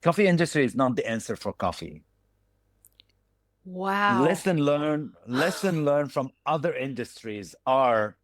Coffee industry is not the answer for coffee. Wow. Lesson learn from other industries are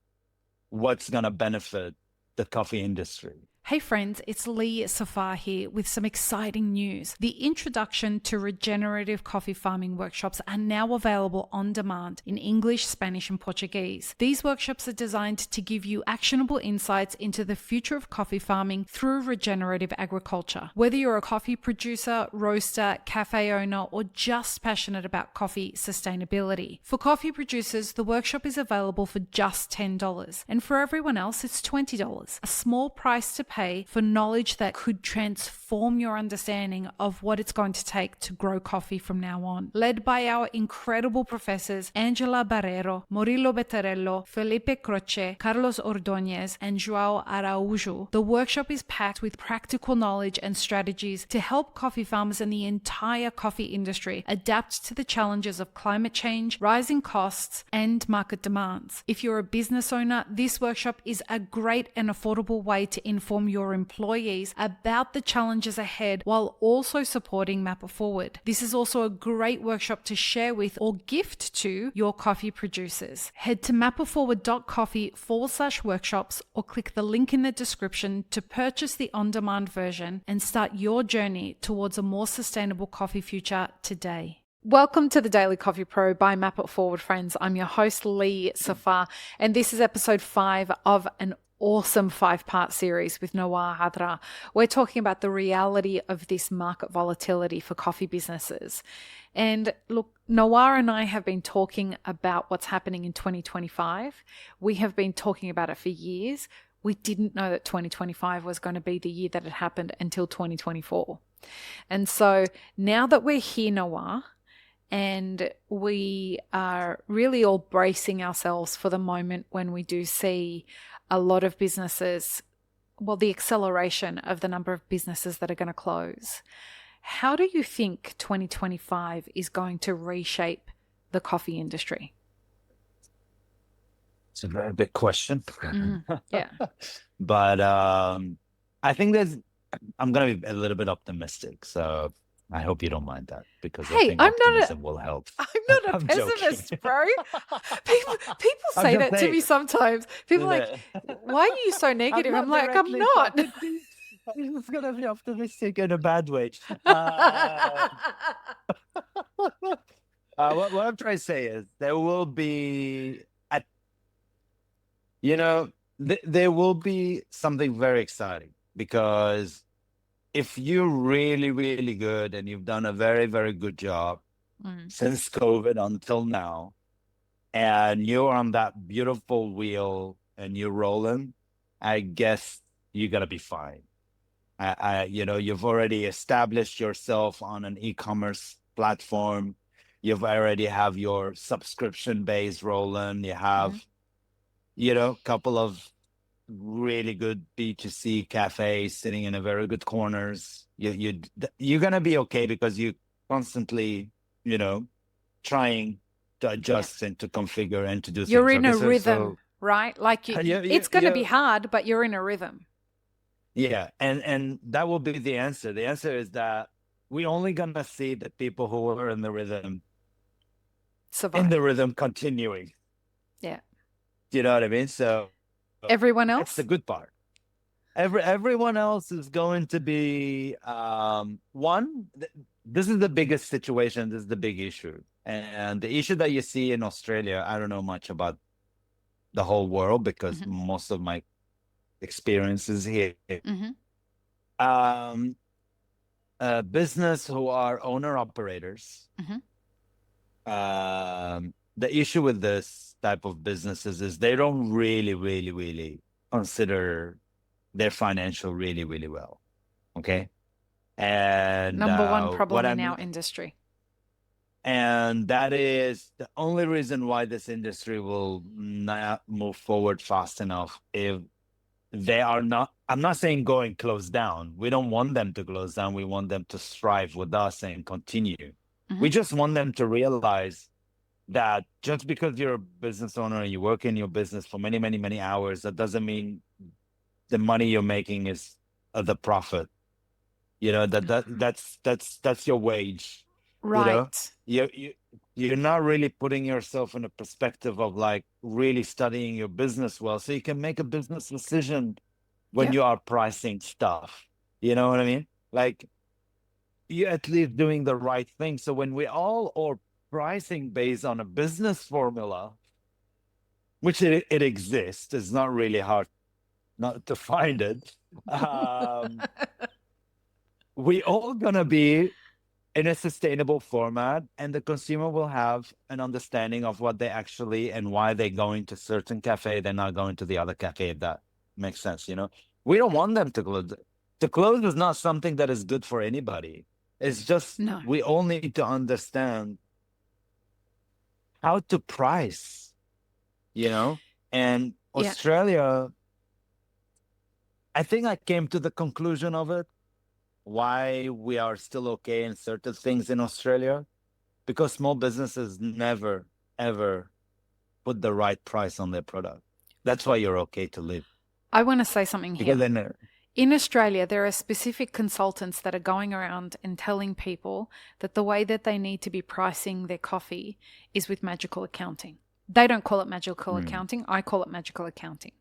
what's going to benefit the coffee industry. Hey friends, it's Lee Safar here with some exciting news. The introduction to regenerative coffee farming workshops are now available on demand in English, Spanish, and Portuguese. These workshops are designed to give you actionable insights into the future of coffee farming through regenerative agriculture. Whether you're a coffee producer, roaster, cafe owner, or just passionate about coffee sustainability. For coffee producers, the workshop is available for just $10, and for everyone else, it's $20, a small price to pay for knowledge that could transform your understanding of what it's going to take to grow coffee from now on. Led by our incredible professors Angela Barrero, Murilo Bettarello, Felipe Croce, Carlos Ordóñez, and João Araújo, the workshop is packed with practical knowledge and strategies to help coffee farmers and the entire coffee industry adapt to the challenges of climate change, rising costs, and market demands. If you're a business owner, this workshop is a great and affordable way to inform your employees about the challenges ahead while also supporting Map It Forward. This is also a great workshop to share with or gift to your coffee producers. Head to mapitforward.coffee/workshops or click the link in the description to purchase the on-demand version and start your journey towards a more sustainable coffee future today. Welcome to the Daily Coffee Pro by Map It Forward, friends. I'm your host, Lee Safar, and this is episode 5 of an awesome 5-part series with Nawar Adra. We're talking about the reality of this market volatility for coffee businesses. And look, Nawar and I have been talking about what's happening in 2025. We have been talking about it for years. We didn't know that 2025 was going to be the year that it happened until 2024. And so now that we're here, Nawar, and we are really all bracing ourselves for the moment when we do see a lot of businesses, well, the acceleration of the number of businesses that are going to close. How do you think 2025 is going to reshape the coffee industry? It's a very big question. Yeah. But I think I'm going to be a little bit optimistic. So I hope you don't mind that because I Hey, think optimism will help. I'm not a I'm pessimist, joking. people I'm say just that to me saying. sometimes. People are like, why are you so negative? I'm like, I'm directly not. I'm just gonna be optimistic in a bad way. What I'm trying to say is there will be, there will be something very exciting because if you're really, really good and you've done a very, very good job since COVID until now, and you're on that beautiful wheel and you're rolling, I guess you're gonna be fine. You've already established yourself on an e-commerce platform. You've already have your subscription base rolling. You have, a couple of really good B2C cafes sitting in a very good corners. You're gonna be okay because you constantly, trying to adjust and to configure and to do You're things. in Okay, a so rhythm, right? Like it's going to be yeah, hard, but you're in a rhythm. yeah, and that will be the answer. The answer is that we only gonna see the people who are in the rhythm Survive. continuing. Yeah. Do you know what I mean? So Everyone that's the else? good part. Everyone else is going to be this is the biggest situation, this is the big issue. And the issue that you see in Australia, I don't know much about the whole world because most of my experience is here. Business who are owner operators. The issue with this type of businesses is they don't really, really, really consider their financial really, really well. Okay. And Number one what problem I in our mean, industry. and that is the only reason why this industry will not move forward fast enough. If they are not, I'm not saying going close down. We don't want them to close down. We want them to strive with us and continue. We just want them to realize that just because you're a business owner and you work in your business for many, many, many hours, that doesn't mean the money you're making is the profit. You know, that's your wage. Right. You know, you're not really putting yourself in a perspective of like really studying your business well, so you can make a business decision when Yep. you are pricing stuff. You know what I mean? Like you at least doing the right thing. So when we all are pricing based on a business formula, which it exists, it's not really hard not to find it. We all gonna be in a sustainable format, and the consumer will have an understanding of what they actually and why they're going to certain cafe, they're not going to the other cafe, if that makes sense. You know, we don't want them to close. To close is not something that is good for anybody. It's just No. we all need to understand how to price, you know. And Yeah. Australia, I think I came to the conclusion of it, why we are still okay in certain things in Australia, because small businesses never, ever put the right price on their product. That's why you're okay to live. I want to say something Because here. then, In Australia, there are specific consultants that are going around and telling people that the way that they need to be pricing their coffee is with magical accounting. They don't call it magical accounting. I call it magical accounting.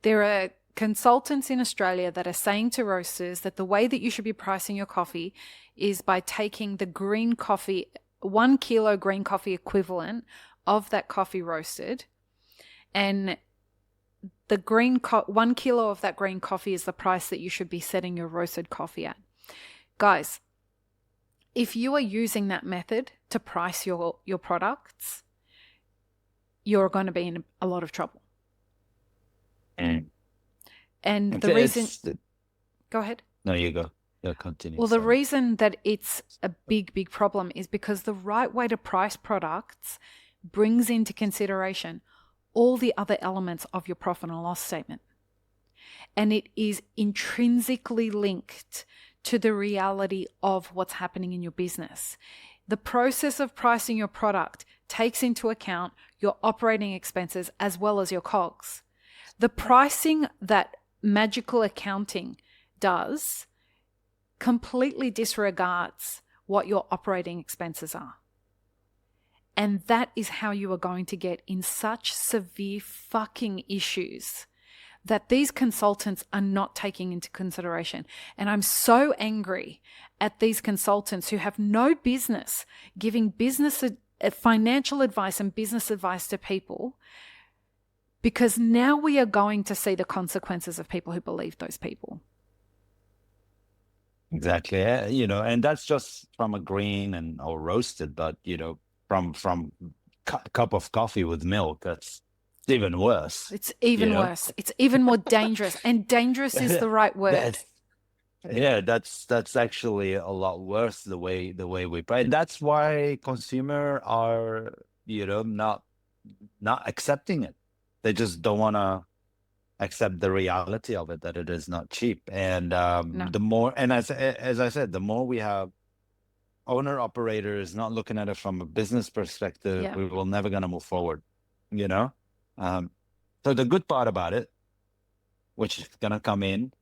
There are consultants in Australia that are saying to roasters that the way that you should be pricing your coffee is by taking the green coffee, 1 kilo green coffee equivalent of that coffee roasted, and the 1 kilo of that green coffee is the price that you should be setting your roasted coffee at. Guys, if you are using that method to price your products, you're going to be in a lot of trouble. And the reason... Go ahead. No, you go. Yeah, continue. Well, the reason that it's a big, big problem is because the right way to price products brings into consideration all the other elements of your profit and loss statement. And it is intrinsically linked to the reality of what's happening in your business. The process of pricing your product takes into account your operating expenses as well as your COGS. The pricing that magical accounting does completely disregards what your operating expenses are. And that is how you are going to get in such severe fucking issues that these consultants are not taking into consideration. And I'm so angry at these consultants who have no business giving financial advice and business advice to people, because now we are going to see the consequences of people who believe those people. Exactly. You know, and that's just from a green or roasted, but, you know, from cup of coffee with milk, that's even worse. It's even worse. It's even more dangerous. And dangerous is the right word. That's actually a lot worse the way we price. That's why consumer are, you know, not accepting it. They just don't want to accept the reality of it, that it is not cheap. And the more, and as I said, the more we have owner operators not looking at it from a business perspective, we will never gonna move forward, you know. So the good part about it, which is gonna come in,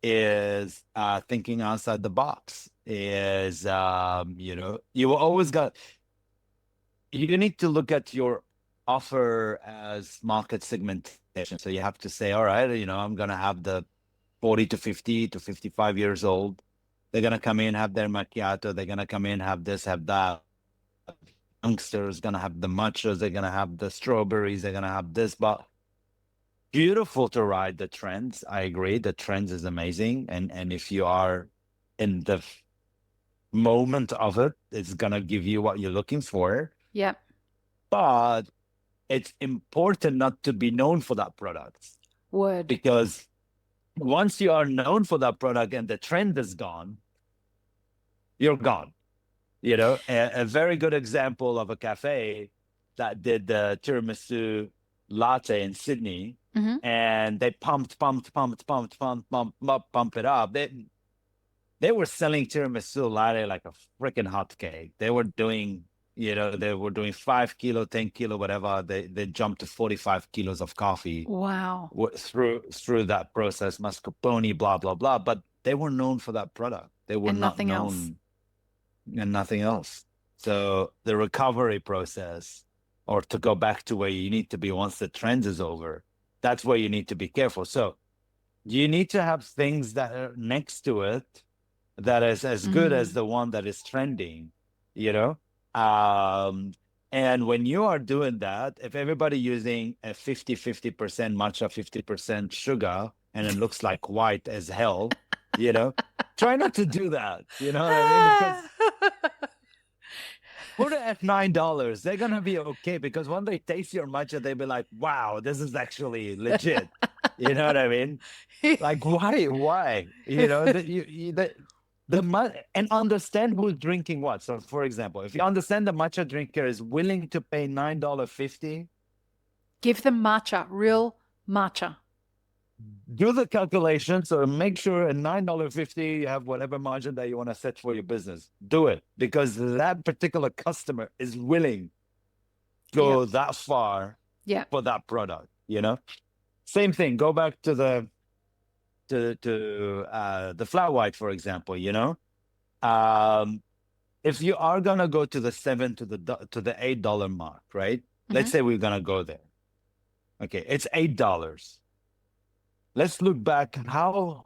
is thinking outside the box. Is you know, you need to look at your offer as market segmentation. So you have to say, all right, you know, I'm gonna have the 40 to 50 to 55 years old. They're going to come in, have their macchiato. They're going to come in, have this, have that. Youngsters going to have the matchas. They're going to have the strawberries. They're going to have this. But beautiful to ride the trends. I agree. The trends is amazing. And if you are in the moment of it, it's going to give you what you're looking for. Yep. But it's important not to be known for that product. Word. Because once you are known for that product and the trend is gone, you're gone. You know, a very good example of a cafe that did the tiramisu latte in Sydney, and they pump it up. They were selling tiramisu latte like a freaking hotcake. They were doing, you know, they were doing 5 kilo, 10 kilo, whatever. They jumped to 45 kilos of coffee. Wow. Through that process, mascarpone, blah, blah, blah. But they were known for that product. They were And not nothing else. known and nothing else. So the recovery process, or to go back to where you need to be once the trend is over, that's where you need to be careful. So you need to have things that are next to it that is as good as the one that is trending, you know? And when you are doing that, if everybody using a 50% matcha, 50% sugar, and it looks like white as hell, you know, try not to do that. You know what I mean? Because put it at $9. They're gonna be okay, because when they taste your matcha, they'll be like, wow, this is actually legit. You know what I mean? Like, why? You know, and understand who's drinking what. So, for example, if you understand the matcha drinker is willing to pay $9.50, give them matcha, real matcha. do the calculation. So make sure at $9.50 you have whatever margin that you want to set for your business. Do it, because that particular customer is willing to go that far for that product. You know, same thing. Go back to the flat white, for example. You know, if you are gonna go to the $7 to the $8 mark, right? Let's say we're gonna go there. Okay, it's $8. Let's look back. How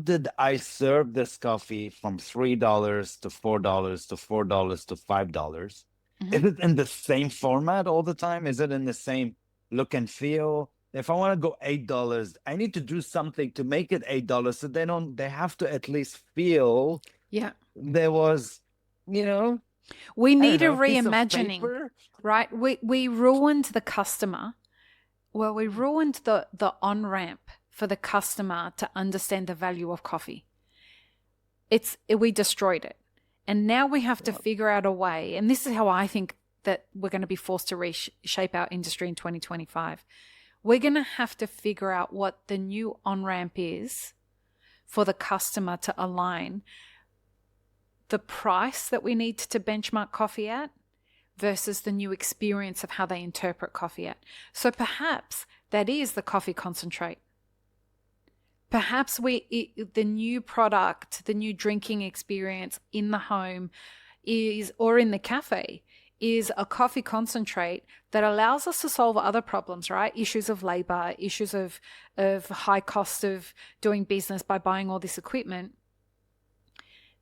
did I serve this coffee from $3 to $4 to $4 to $5? Is it in the same format all the time? Is it in the same look and feel? If I want to go $8, I need to do something to make it $8, so they have to at least feel there was, you know. We need a reimagining, right? We ruined the customer. Well, we ruined the on-ramp for the customer to understand the value of coffee. We destroyed it. And now we have to figure out a way, and this is how I think that we're going to be forced to reshape our industry in 2025. We're going to have to figure out what the new on-ramp is for the customer to align the price that we need to benchmark coffee at versus the new experience of how they interpret coffee at. So perhaps that is the coffee concentrate. Perhaps the new product, the new drinking experience in the home or in the cafe is a coffee concentrate that allows us to solve other problems, right? Issues of labor, issues of high cost of doing business by buying all this equipment.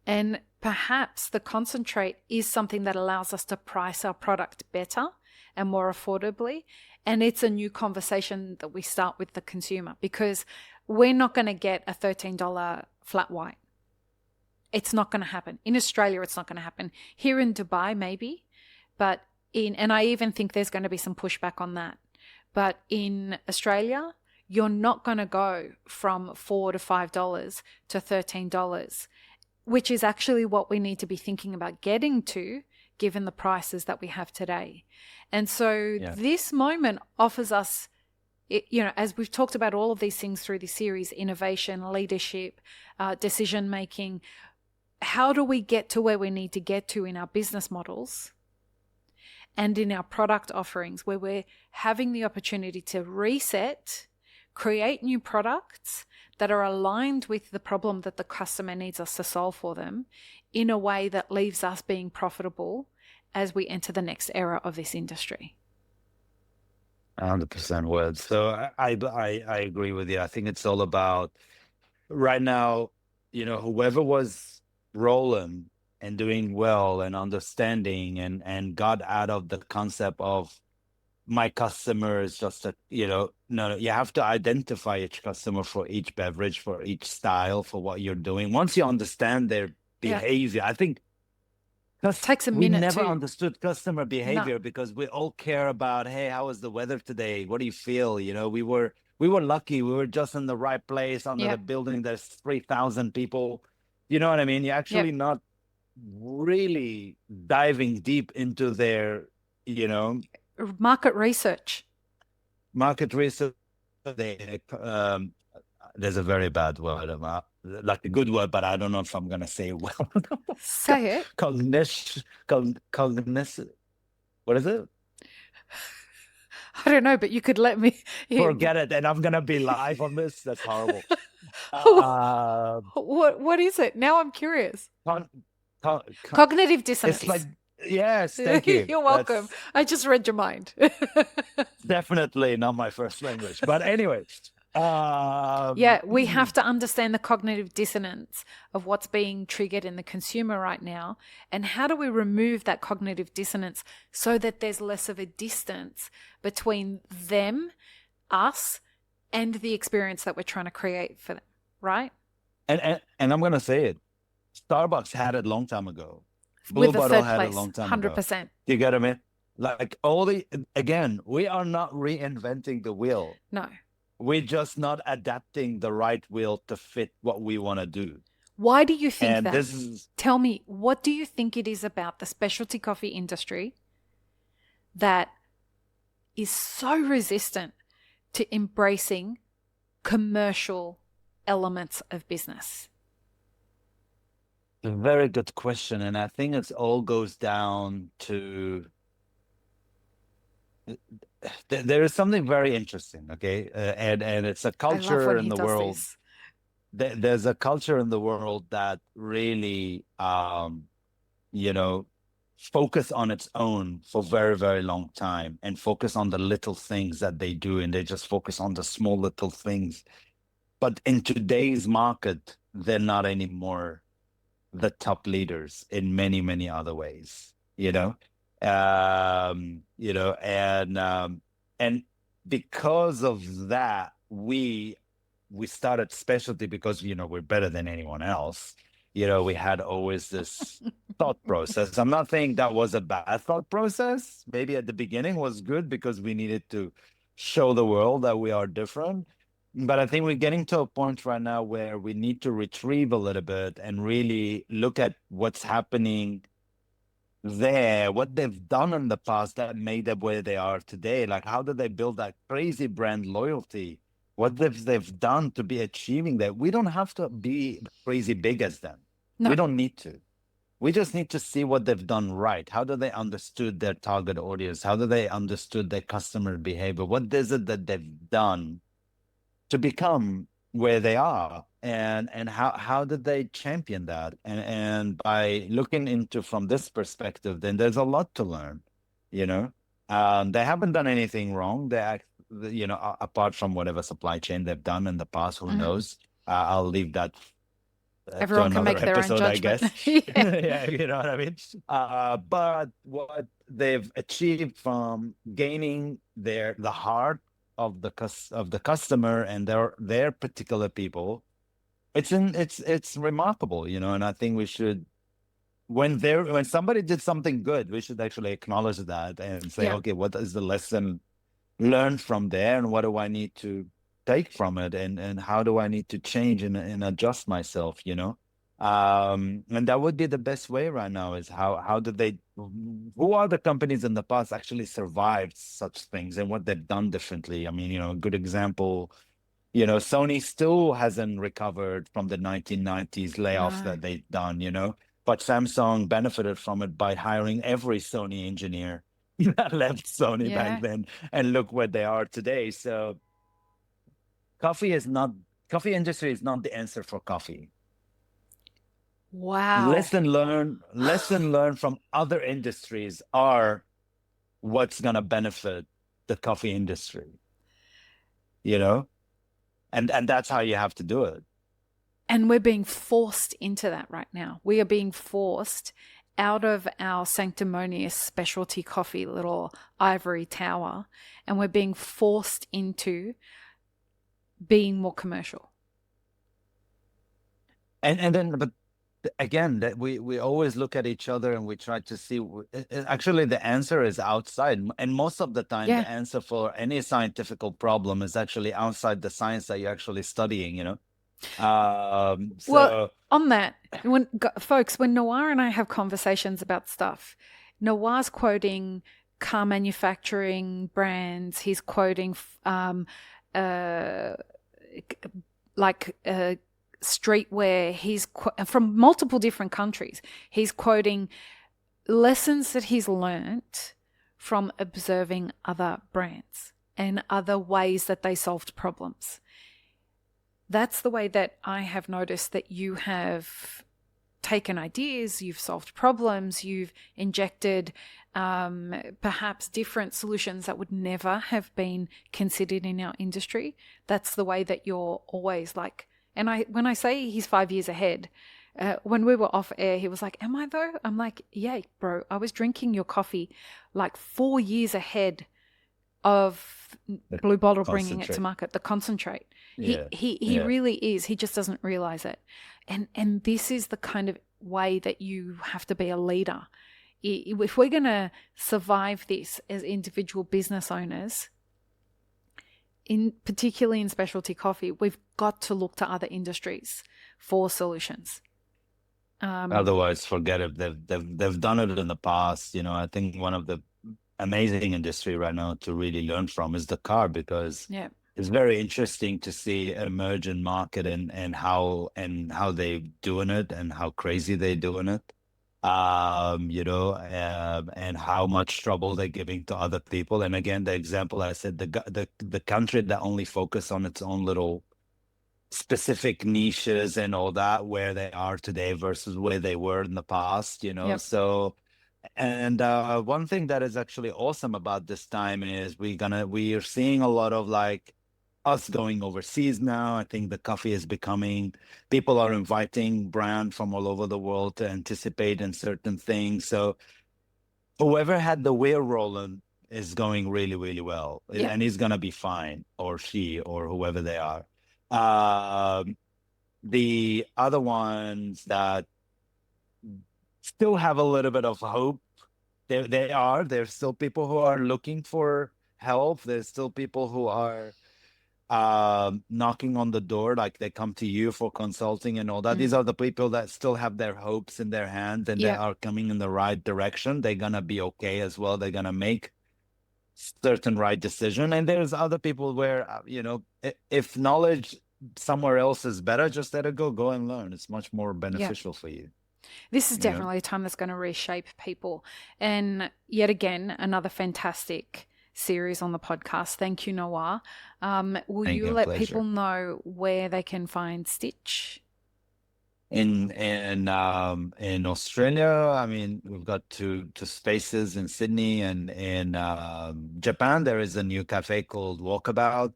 And perhaps the concentrate is something that allows us to price our product better and more affordably. And it's a new conversation that we start with the consumer, because we're not going to get a $13 flat white. It's not going to happen. In Australia, it's not going to happen. Here in Dubai, maybe. And I even think there's going to be some pushback on that. But in Australia, you're not going to go from $4 to $5 to $13. Which is actually what we need to be thinking about getting to, given the prices that we have today. And so this moment offers us, as we've talked about all of these things through the series, innovation, leadership, decision-making, how do we get to where we need to get to in our business models and in our product offerings, where we're having the opportunity to reset, create new products that are aligned with the problem that the customer needs us to solve for them in a way that leaves us being profitable as we enter the next era of this industry. 100% words. So I agree with you. I think it's all about right now, whoever was rolling and doing well and understanding and got out of the concept of my customer is just no, you have to identify each customer for each beverage, for each style, for what you're doing. Once you understand their behavior, I think it takes a minute. We never understood customer behavior because we all care about, hey, how is the weather today? What do you feel? We were lucky. We were just in the right place under the building. There's 3,000 people. You know what I mean? You're actually not really diving deep into their, market research. There's a very bad word about, like a good word, but I don't know if I'm gonna say it well. Say it. Cognition. What is it? I don't know, but you could let me. Forget it. And I'm going to be live on this. That's horrible. Uh, What is it? Now I'm curious. con- con- Cognitive dissonance. It's like, yes, thank you. You're welcome. I just read your mind. Definitely not my first language. But anyway. Yeah, we have to understand the cognitive dissonance of what's being triggered in the consumer right now. And how do we remove that cognitive dissonance so that there's less of a distance between them, us, and the experience that we're trying to create for them, right? And I'm going to say it. Starbucks had it a long time ago. Blue With the Bottle third had place, it a long time 100%. ago. You get me? Like again, we are not reinventing the wheel. No. We're just not adapting the right wheel to fit what we want to do. Why do you think that? Tell me, what do you think it is about the specialty coffee industry that is so resistant to embracing commercial elements of business? A very good question. And I think it all goes down to there is something very interesting, okay? And it's a culture in the world. There's a culture in the world that really, focus on its own for very, very long time and focus on the little things that they do. And they just focus on the small little things. But in today's market, they're not anymore the top leaders in many, many other ways, and because of that, we started specialty because, we're better than anyone else. We had always this thought process. I'm not saying that was a bad thought process. Maybe at the beginning was good because we needed to show the world that we are different. But I think we're getting to a point right now where we need to retrieve a little bit and really look at what's happening there, what they've done in the past that made them where they are today. Like, how did they build that crazy brand loyalty? What they've done to be achieving that? We don't have to be crazy big as them. No. We don't need to. We just need to see what they've done right. How do they understood their target audience? How do they understood their customer behavior? What is it that they've done to become where they are, and how did they champion that? And by looking into from this perspective, then there's a lot to learn. They haven't done anything wrong. Apart from whatever supply chain they've done in the past, who knows? I'll leave that. Everyone can make their own judgment. I guess. Yeah, you know what I mean. But what they've achieved from gaining the heart of the customer and their particular people, it's remarkable, and I think we should, when somebody did something good, we should actually acknowledge that and say, okay, what is the lesson learned from there, and what do I need to take from it, and how do I need to change and adjust myself, and that would be the best way right now, is who are the companies in the past actually survived such things and what they've done differently. I mean, a good example, Sony still hasn't recovered from the 1990s layoffs that they've done, but Samsung benefited from it by hiring every Sony engineer that left Sony back then, and look where they are today. So coffee industry is not the answer for coffee. Wow. Lesson learn from other industries are what's going to benefit the coffee industry, and that's how you have to do it. And we're being forced into that right now. We are being forced out of our sanctimonious specialty coffee little ivory tower, and we're being forced into being more commercial. But again, that we always look at each other and we try to see. Actually, the answer is outside, and most of the time, the answer for any scientific problem is actually outside the science that you're actually studying. Well, on that, folks, when Nawar and I have conversations about stuff, Nawar's quoting car manufacturing brands. He's quoting streetwear. He's from multiple different countries. He's quoting lessons that he's learnt from observing other brands and other ways that they solved problems. That's the way that I have noticed that you have taken ideas, you've solved problems, you've injected perhaps different solutions that would never have been considered in our industry. That's the way that you're always like, and when I say he's 5 years ahead, when we were off air, he was like, am I though? I'm like, yeah, bro, I was drinking your coffee like 4 years ahead of Blue Bottle bringing it to market, the concentrate. He really is. He just doesn't realize it. And this is the kind of way that you have to be a leader. If we're going to survive this as individual business owners, particularly in specialty coffee, we've got to look to other industries for solutions. Otherwise, forget it. They've done it in the past. I think one of the amazing industry right now to really learn from is the car, because it's very interesting to see emerging market and how they doing it and how crazy they doing it, and how much trouble they're giving to other people. And again, the example I said, the country that only focus on its own little specific niches and all that, where they are today versus where they were in the past, so. And one thing that is actually awesome about this time is we are seeing a lot of like us going overseas now. I think the coffee is becoming, people are inviting brand from all over the world to anticipate in certain things. So whoever had the wheel rolling is going really, really well, and he's gonna be fine, or she, or whoever they are. The other ones that still have a little bit of hope. There's still people who are looking for help. There's still people who are knocking on the door, like they come to you for consulting and all that. These are the people that still have their hopes in their hands, and they are coming in the right direction. They're gonna be okay as well. They're gonna make certain right decision. And there's other people where if knowledge somewhere else is better, just let it go and learn. It's much more beneficial for you. This is definitely a time that's going to reshape people. And yet again, another fantastic series on the podcast. Thank you, Nawar. Will you let people know where they can find Stitch? In Australia, I mean, we've got two spaces in Sydney, and in Japan, there is a new cafe called Walkabout.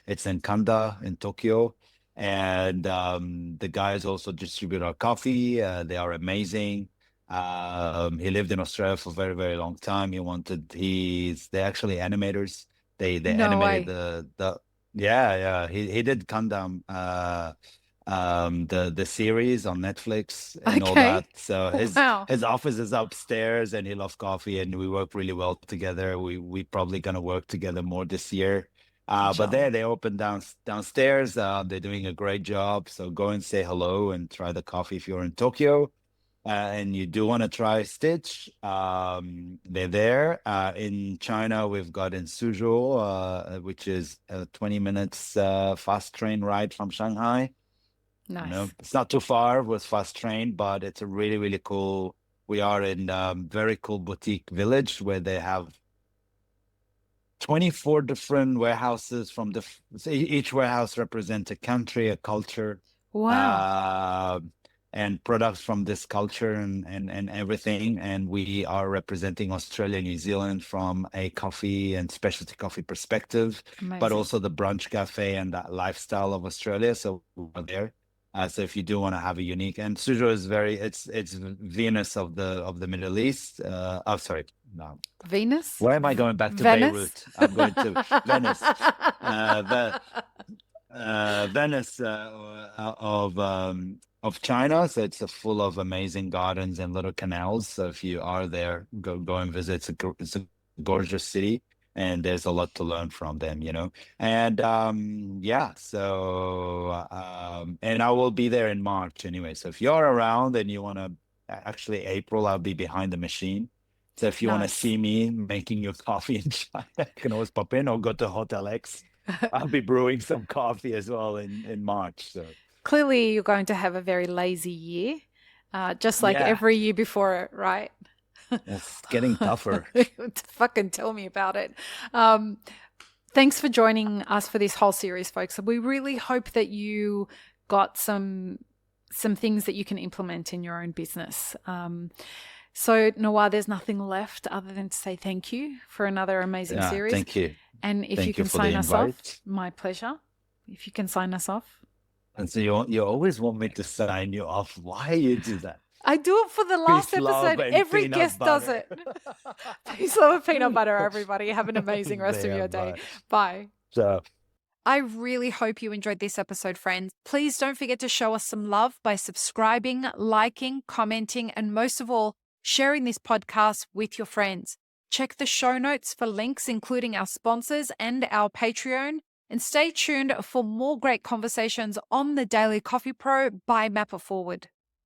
It's in Kanda in Tokyo. And the guys also distribute our coffee. They are amazing. He lived in Australia for a very, very long time. They're actually animators. They animated he did Kandam, the series on Netflix and all that. So his office is upstairs, and he loves coffee, and we work really well together. We probably gonna work together more this year. But they open downstairs. They're doing a great job. So go and say hello and try the coffee if you're in Tokyo. And you do want to try Stitch. They're there. In China, we've got in Suzhou, which is a 20 minutes fast train ride from Shanghai. Nice. It's not too far with fast train, but it's a really, really cool. We are in very cool boutique village where they have 24 different warehouses each warehouse represents a country, a culture. Wow. And products from this culture and everything. And we are representing Australia, New Zealand from a coffee and specialty coffee perspective, but also the brunch cafe and that lifestyle of Australia. So we're there. So if you do want to have a unique, and Suzhou is it's Venus of the Middle East. Sorry, no. Venus? Why am I going back to Venice? Beirut? I'm going to Venice. Venice of China. So it's full of amazing gardens and little canals. So if you are there, go and visit. It's a gorgeous city. And there's a lot to learn from them, and and I will be there in March anyway. So if you're around and you want to, actually April, I'll be behind the machine. So if you want to see me making your coffee in China, you can always pop in or go to Hotel X. I'll be brewing some coffee as well in March. So clearly you're going to have a very lazy year, just like every year before it, right? It's getting tougher. Fucking tell me about it. Thanks for joining us for this whole series, folks. We really hope that you got some things that you can implement in your own business. So, Nawar, there's nothing left other than to say thank you for another amazing series. Thank you. And if you can sign us off, my pleasure. If you can sign us off. And so you always want me to sign you off. Why you do that? I do it for the last episode. Every guest does it. Peace, love, and peanut butter, everybody. Have an amazing rest of your day. Bye. I really hope you enjoyed this episode, friends. Please don't forget to show us some love by subscribing, liking, commenting, and most of all, sharing this podcast with your friends. Check the show notes for links, including our sponsors and our Patreon. And stay tuned for more great conversations on the Daily Coffee Pro by Mapper Forward.